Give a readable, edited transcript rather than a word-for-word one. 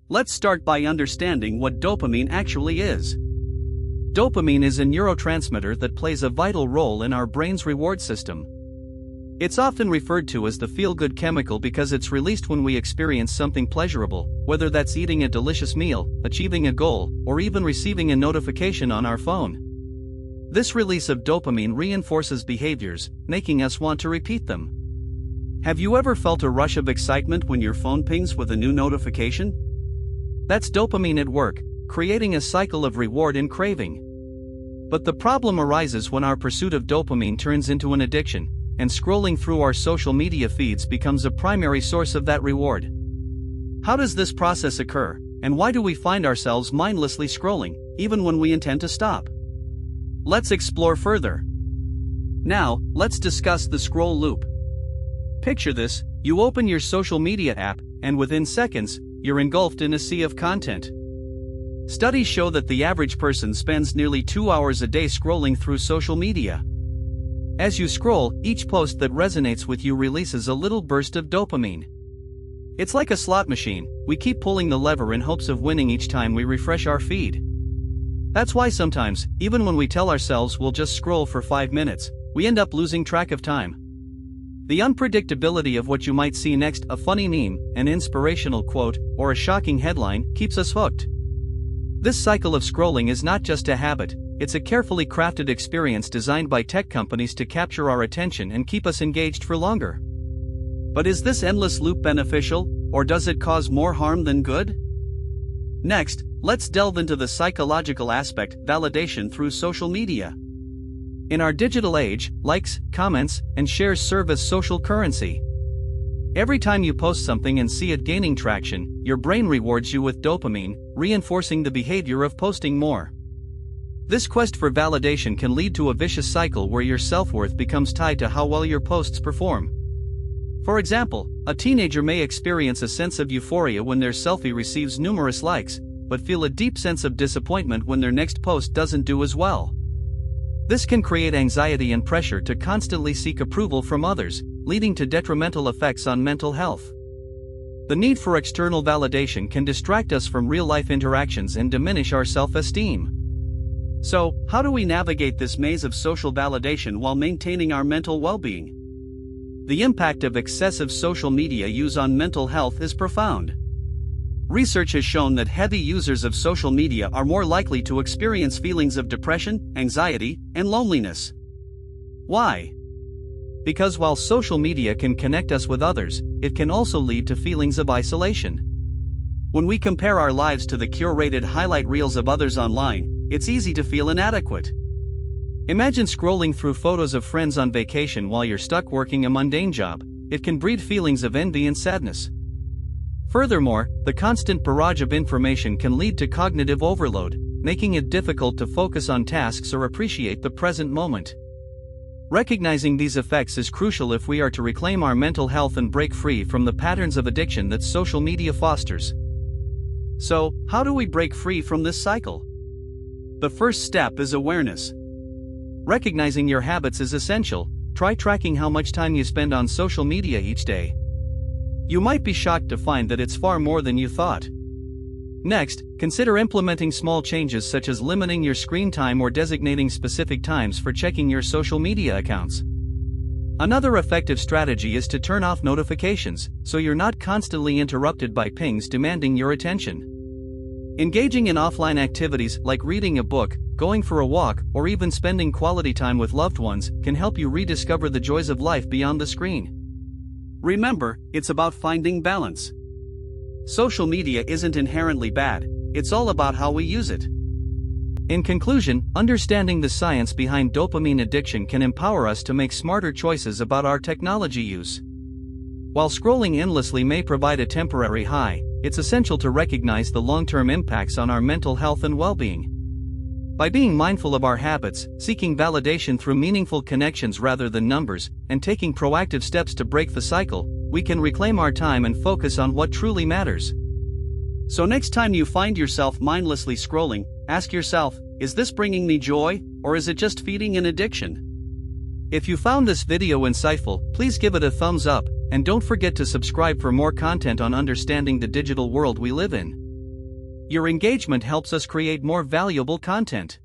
Let's start by understanding what dopamine actually is. Dopamine is a neurotransmitter that plays a vital role in our brain's reward system. It's often referred to as the feel-good chemical because it's released when we experience something pleasurable, whether that's eating a delicious meal, achieving a goal, or even receiving a notification on our phone. This release of dopamine reinforces behaviors, making us want to repeat them. Have you ever felt a rush of excitement when your phone pings with a new notification? That's dopamine at work, creating a cycle of reward and craving. But the problem arises when our pursuit of dopamine turns into an addiction, and scrolling through our social media feeds becomes a primary source of that reward. How does this process occur, and why do we find ourselves mindlessly scrolling, even when we intend to stop? Let's explore further. Now, let's discuss the scroll loop. Picture this: you open your social media app, and within seconds, you're engulfed in a sea of content. Studies show that the average person spends nearly 2 hours a day scrolling through social media. As you scroll, each post that resonates with you releases a little burst of dopamine. It's like a slot machine, we keep pulling the lever in hopes of winning each time we refresh our feed. That's why sometimes, even when we tell ourselves we'll just scroll for 5 minutes, we end up losing track of time. The unpredictability of what you might see next, a funny meme, an inspirational quote, or a shocking headline, keeps us hooked. This cycle of scrolling is not just a habit, it's a carefully crafted experience designed by tech companies to capture our attention and keep us engaged for longer. But is this endless loop beneficial, or does it cause more harm than good? Next, let's delve into the psychological aspect, validation through social media. In our digital age, likes, comments, and shares serve as social currency. Every time you post something and see it gaining traction, your brain rewards you with dopamine, reinforcing the behavior of posting more. This quest for validation can lead to a vicious cycle where your self-worth becomes tied to how well your posts perform. For example, a teenager may experience a sense of euphoria when their selfie receives numerous likes, but feel a deep sense of disappointment when their next post doesn't do as well. This can create anxiety and pressure to constantly seek approval from others, leading to detrimental effects on mental health. The need for external validation can distract us from real-life interactions and diminish our self-esteem. So, how do we navigate this maze of social validation while maintaining our mental well-being? The impact of excessive social media use on mental health is profound. Research has shown that heavy users of social media are more likely to experience feelings of depression, anxiety, and loneliness. Why? Because while social media can connect us with others, it can also lead to feelings of isolation. When we compare our lives to the curated highlight reels of others online, it's easy to feel inadequate. Imagine scrolling through photos of friends on vacation while you're stuck working a mundane job. It can breed feelings of envy and sadness. Furthermore, the constant barrage of information can lead to cognitive overload, making it difficult to focus on tasks or appreciate the present moment. Recognizing these effects is crucial if we are to reclaim our mental health and break free from the patterns of addiction that social media fosters. So, how do we break free from this cycle? The first step is awareness. Recognizing your habits is essential. Try tracking how much time you spend on social media each day. You might be shocked to find that it's far more than you thought. Next, consider implementing small changes such as limiting your screen time or designating specific times for checking your social media accounts. Another effective strategy is to turn off notifications, so you're not constantly interrupted by pings demanding your attention. Engaging in offline activities like reading a book, going for a walk, or even spending quality time with loved ones can help you rediscover the joys of life beyond the screen. Remember, it's about finding balance. Social media isn't inherently bad, it's all about how we use it. In conclusion, understanding the science behind dopamine addiction can empower us to make smarter choices about our technology use. While scrolling endlessly may provide a temporary high, it's essential to recognize the long-term impacts on our mental health and well-being. By being mindful of our habits, seeking validation through meaningful connections rather than numbers, and taking proactive steps to break the cycle, we can reclaim our time and focus on what truly matters. So next time you find yourself mindlessly scrolling, ask yourself, is this bringing me joy, or is it just feeding an addiction? If you found this video insightful, please give it a thumbs up, and don't forget to subscribe for more content on understanding the digital world we live in. Your engagement helps us create more valuable content.